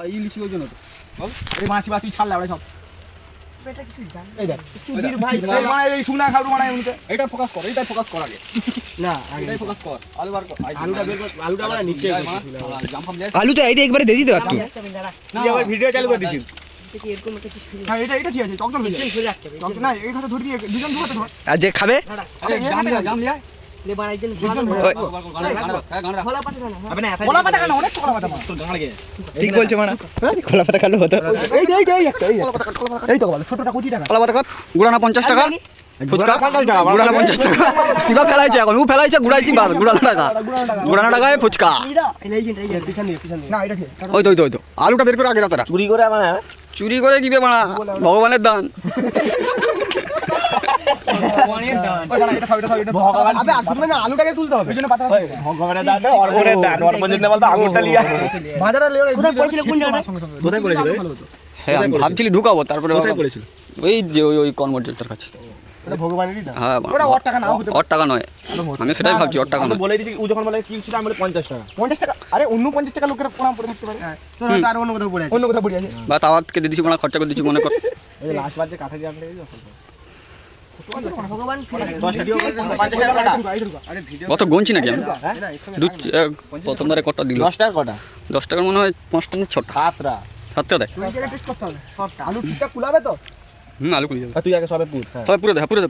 এই লিচি ওই জন্য তো বল এই মাছি বাতি ছাড়লে আমরা সব এটা কিছু জান এই দেখ চুদির ভাই এই মানে এই শুকনা খাবো মানে এমনিতে এটা ফোকাস কর এইটা ফোকাস কর আগে না এটাই ফোকাস কর আলু বার কর আলুটা বের কর আলুটা মানে নিচে জাম্প দিয়ে আলু তো এই একবারে দিয়ে দিতে পারতো না তুই আবার ভিডিও চালু করে দিছিস কি এরকম একটা কিছু হ্যাঁ এটা ঠিক আছে টকটক হয়ে যায় হয়ে যাচ্ছে টক না এই কথা ধরে দিয়ে দুজন ধরে ধর আর যে খাবে আরে জাম লিয়া লে বানাইছেন খোলা পাশে না আবে না কলা পাতা কেন অনেক কলা পাতা তোর গাঁড় গে ঠিক বলছে মানে খোলা পাতা খালো হতো এই একটা এই তো বল ছোটটা কোটি টাকা খোলা পাতা কত গুড়ানা 50 টাকা ফুচকা গুড়ানা 50 টাকা শিবা ফেলাইছে এখন ও ফেলাইছে গুড়াইছি বাদ গুড়ানা টাকায় ফুচকা না এটা ঠিক ওই তো আলুটা বের করে আগে রাতারা চুরি করে মানে চুরি করে দিবে মানা ভগবানের দান এটা খাও এটা ভগবান আবে আগুন না আলুটাকে তুলতে হবে এইজন্য পাতা ভগবানের দান অর্পণের দান অর্পণ যদি বলতো আঙুরটা লিয়া বাজারে লেও কোথায় পড়েছিল কোন জায়গাটা কোথায় পড়েছিল হ্যাঁ আমি ভাবছিলি ঢুকাবো তারপরে কোথায় পড়েছিল ওই যে ওই কনভার্টারটার কাছে এটা ভগবানেরই দান হ্যাঁ ওটা ওর টাকা না হতে ওর টাকা নয় আমি সেটাই ভাবছি ওর টাকা আমি নয় বলে দিছি ও যখন বলে কি ছিল আমি বলে 50 টাকা 50 টাকা আরে অন্য 50 টাকা লোকের প্রণাম করে থাকতে পারে তোর আর অন্য কোথাও পড়ে আছে অন্য কোথাও পড়ে আছে বা তাওয়াতকে দিয়ে দিচ্ছি মানে খরচা করে দিচ্ছি মনে কর এই লাস্ট বার যে কাঁথা দিয়ে আনতে গেছি ভগবান 10 ভিডিও করে 50 টাকা আরে ভিডিও কত গুনছি নাকি আমি প্রথমবারে কটা দিল 10 টাকা কটা 10 টাকার মনে হয় 5টা না 6টা খাতরা 7টা দেয় তুই জায়গা টেস্ট করতে হবে সবটা আলু ঠিকঠাক কুলাবে তো আলু কুড়ি যাবে তুই আগে সবে পুর সবাই পুরো দেখা পুরো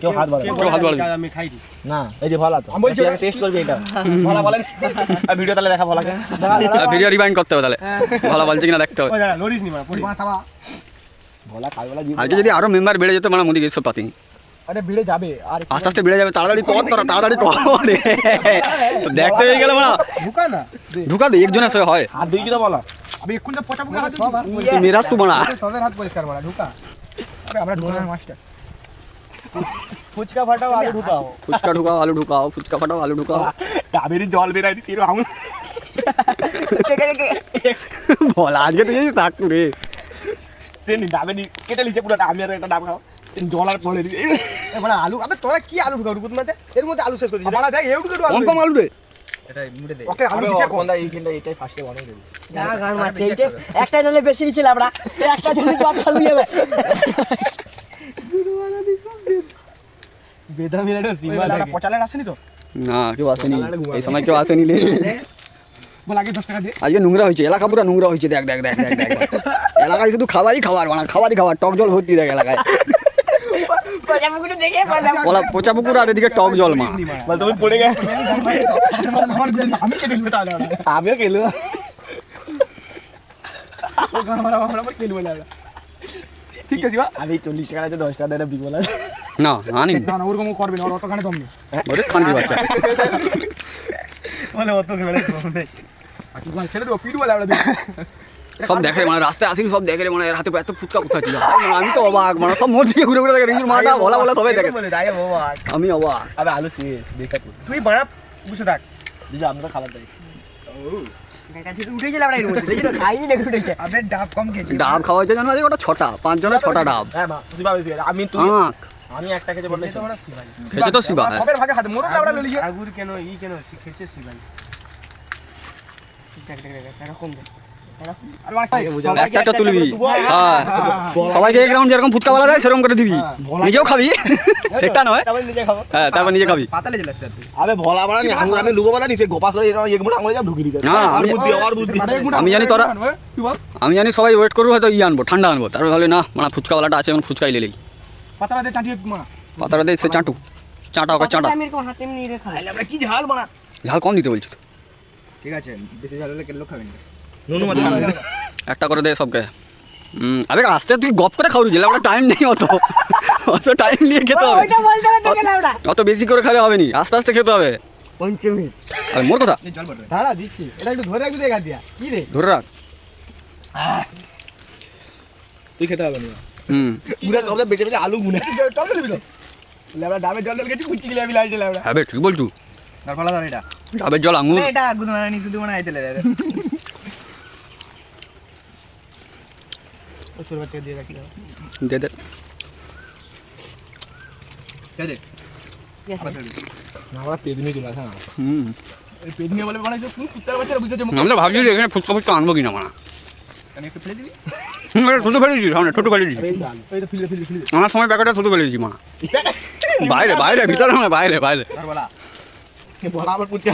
কেউ হাত বাড়াবে কেউ হাত বাড়াবে আমি খাই দি না এই যে ভালো তো আমি বলছি আগে টেস্ট করবি এটা ভালো বলেন আর ভিডিও তাহলে দেখা ভালোকে ভিডিও রিবাইন্ড করতে হবে তাহলে ভালো বলছে কিনা দেখতে হবে ওই জায়গা লরিস নি মানে পরিমাণ খাওয়া ভালো খাই বলা জীব আজকে যদি আরো মেম্বার বেড়ে যেত মানে মোদিকে এসব পাতি আরে ভিড়ে যাবে আর আস্তে আস্তে বেড়ে যাবে তাড়াতাড়ি কর তোরা তাড়াতাড়ি কর দেখতে হয়ে গেল মানে ঢুকা না ঢুকা দে একজনের সঙ্গে হয় আর দুই জুতা বলো আমি এক্ষুন যা পচা পুকা হাত তুই মেরাজ তো বানা সবের হাত পরিষ্কার বলা ঢুকা আরে আমরা ঢুকা মাস্টার ফুচকা ফাটাও আলু ঢুকাও ফুচকা ঢুকাও আলু ঢুকাও ফুচকা ফাটাও আলু ঢুকাও ডাবেরি জল বেরাই দিছি রাম বল আজকে তুই থাকতু রে সেনি ডাবেরি কেটে লিছে পুরো আমি আর একটা ডাব খাও জল আর পড়ে দিছি এ বলা আলু আবে তোরা কি আলু ঢুকা ঢুকুত মাতে এর মধ্যে আলু শেষ করে দিছিস বলা দেখ এউ ঢুকা কম কম আলু রে এটাই মুড়ে দে ওকে আলু দিছে কোন এই কিনটা এটাই ফার্স্টে বানাই দেব না গান মারছে এইটা একটা জলে বেশি দিছিল আমরা একটা জলে কত খালু যাবে বেদা মিলাটা সীমা বলা থাকে পচালের আসেনি তো না কেউ আসেনি এই সময় কেউ আসেনি রে বল আগে 10 টাকা দে আজকে নোংরা হয়েছে এলাকা পুরো নোংরা হয়েছে দেখ এলাকায় শুধু খাবারই খাবার মানে খাবারই খাবার টক জল ভর্তি দেখ এলাকায় পয়সাগুলো দেখে পচা পুকুর আর এদিকে টক জল মা বল তুমি পড়ে গেছে আমি কেটে নিব তাহলে আমিও খেলো আমরা কেলবো না ঠিক আছে বা আমি 40 টাকা আছে 10 টাকা দেনা বিকল আছে না আনি না ওরকম করবে না ওর অতখানে দম নেই ওরে খানকি বাচ্চা বলে অত খেলে নেই আর ছেড়ে দেবো পিট বলে আমরা সব দেখে মানে রাস্তায় আসি সব দেখে মানে এর হাতে এত ফুটকা কোথায় ছিল আমি তো অবাক মানে সব মোট দিকে ঘুরে ঘুরে দেখে রিঙ্গুর মাটা বলা সবাই দেখে বলে দাই বাবা আমি অবাক আবে আলু শেষ দেখা তুই বাড়া বুঝে থাক দিজা আমরা খাবার দেই উঠে গেল আমরা এর মধ্যে দেখি তো খাইনি দেখে উঠেছে আবে ডাব কম খেয়েছি ডাব খাওয়া হয়েছে জানো আজকে ওটা 6টা 5 জনের 6টা ডাব হ্যাঁ মা তুই ভাবিস আমি তুই আঁক আমি একটা খেতে বলতে তোমরা সিবাই খেয়েছে তো শিবা সবের ভাগে হাতে মোরক আমরা লইয়ে আগুর কেন কেন শিখেছে সিবাই এরকম একটা তুলবি হ্যাঁ সবাইকে এক রাউন্ড যেরকম ফুচকা বলা যায় সেরকম করে দিবি নিজেও খাবি সেটা নয় তারপর নিজে খাবো হ্যাঁ তারপর নিজে খাবি পাতালে চলে আসতে আবে ভোলা বাড়া নি আঙুর আমি লুবো বাড়া নিছে গোপাস লই এক মুঠ আঙুলে যা ঢুকি দিছে না, আর আমি- বুদ্ধি আর বুদ্ধি আমি জানি তোরা কি বল আমি জানি সবাই ওয়েট করবো হয়তো আনবো ঠান্ডা আনবো তারপর ভাবলি না মানে ফুচকাওয়ালাটা আছে এখন ফুচকাই লেলেই পাতালা দে চাটিয়ে মা পাতাটা দিয়ে সে চাঁটা ওকে চাঁটা আমি এরকম হাতে নিয়ে রেখা আমরা কি ঝাল বানা ঝাল কম দিতে বলছি তো ঠিক আছে বেশি ঝাল হলে কেলো খাবেন নুনু মত একটা করে দে সবকে আবে আস্তে তুই গপ করে খাওয়ার জেলে আমরা টাইম নেই অত টাইম নিয়ে খেতে হবে ওইটা বলতে পারতে গেল আমরা অত বেশি করে খালে হবে নি আস্তে আস্তে খেতে হবে 5 মিনিট আর মোর কথা এই জল বটে দাঁড়া দিচ্ছি এটা একটু ধরে রাখবি দেখা দিয়া কি রে ধরে রাখ তুই খেতে হবে না পুরা কবে বেঁচে বেঁচে আলু গুনে টক দিবি তো লেবড়া ডাবে জল জল গেছি কুচি গিলে আমি লাইছে লেবড়া হ্যাঁ ঠিক বলছু তারপর ধর এটা ডাবের জল আঙুর এটা গুদ মারানি শুধু বানাই দিলে রে ও ছোট বাচ্চা দিয়ে রাখি দে দে কে দে না আমরা পেদনি চলে আসা এই পেদনি বলে বানাইছো কোন কুত্তার বাচ্চা বুঝতে যে আমরা ভাবছি যে এখানে ফুচকা ফুচকা আনবো কিনা মানা একটু ফেলে দিবি থুতু ফেলে দিয়েছি সামনে ছোটো ফেলে দিয়েছি এই তো ফেলে ফেলে আমার সময় প্যাকেটটা থুতু ফেলে দিয়েছি মা বাইরে বাইরে ভিতরে নয় বাইরে বাইরে আর বলা বলা আবার পুচকা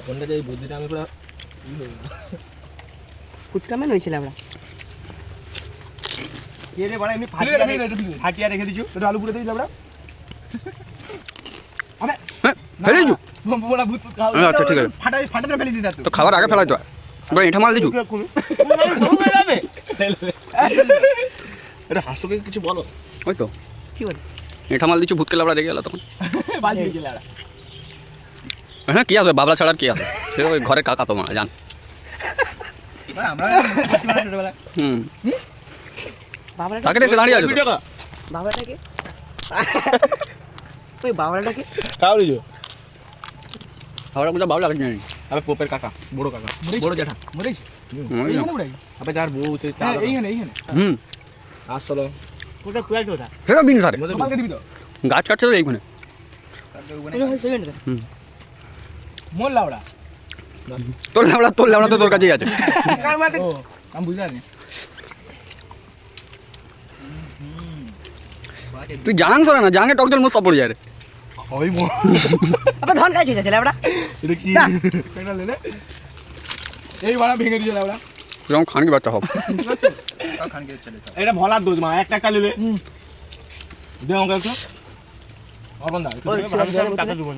কোনটা যে বুদ্ধিটা আমি পুরো ফুচকা মেন হয়েছিল আমরা কে রে বড়া এমনি ফাটিয়া রেখে দিছু একটু আলু পুড়ে দিই আমরা ফেলে দিছু বড়া ভূত খাও আচ্ছা ঠিক আছে ফাটাতে ফেলে দিতা তো খাবার আগে ফেলাই তো এবার এঁঠা মাল দিছু যাবে এটা হাসুকে কিছু বলো ওই তো কি বলে এঁঠা মাল দিছু ভূত কেলা রেগে গেল তখন বাজি গেল আর হ্যাঁ কি আছে বাবলা ছাড়ার কি আছে সে ওই ঘরে কাকা তো মা জান আমরা ছোটবেলা হুম বাবাটা তাকে এসে দাঁড়িয়ে আছে তো। বাবাটাকে ওই বাবাটাকে কাউ লিজো খাবার বুঝা বাবলা লাগে জানি আবে পোপের কাকা বড় কাকা বড় জেঠা মরিস হুম, এইখানে মরাই আবে যার বউ সে চা এইখানে হুম আসলো ওটা কুয়াই ওটা সে তো বিন সারে তোমাকে দিবি তো গাছ কাটছে তো এইখানে মোর লাউড়া তোর লেবড়া তো তোর কাছেই আছে ও আমি বুঝতে পারিনি তুই জাং সরে না জাঙে টক জল মুখ সব পড়ে যায় রে ওই মো আবার ধন কাজ হয়েছে আমরা এটা কি একটা লেলে এই বাড়া ভেঙে দিয়ে লাউড়া যেমন খানকি বাচ্চা হোক খানকে চলে এটা ভলার দোষ মা একটা একটা লিলে দে আমাকে একটু অবন্ধা টাকা দিব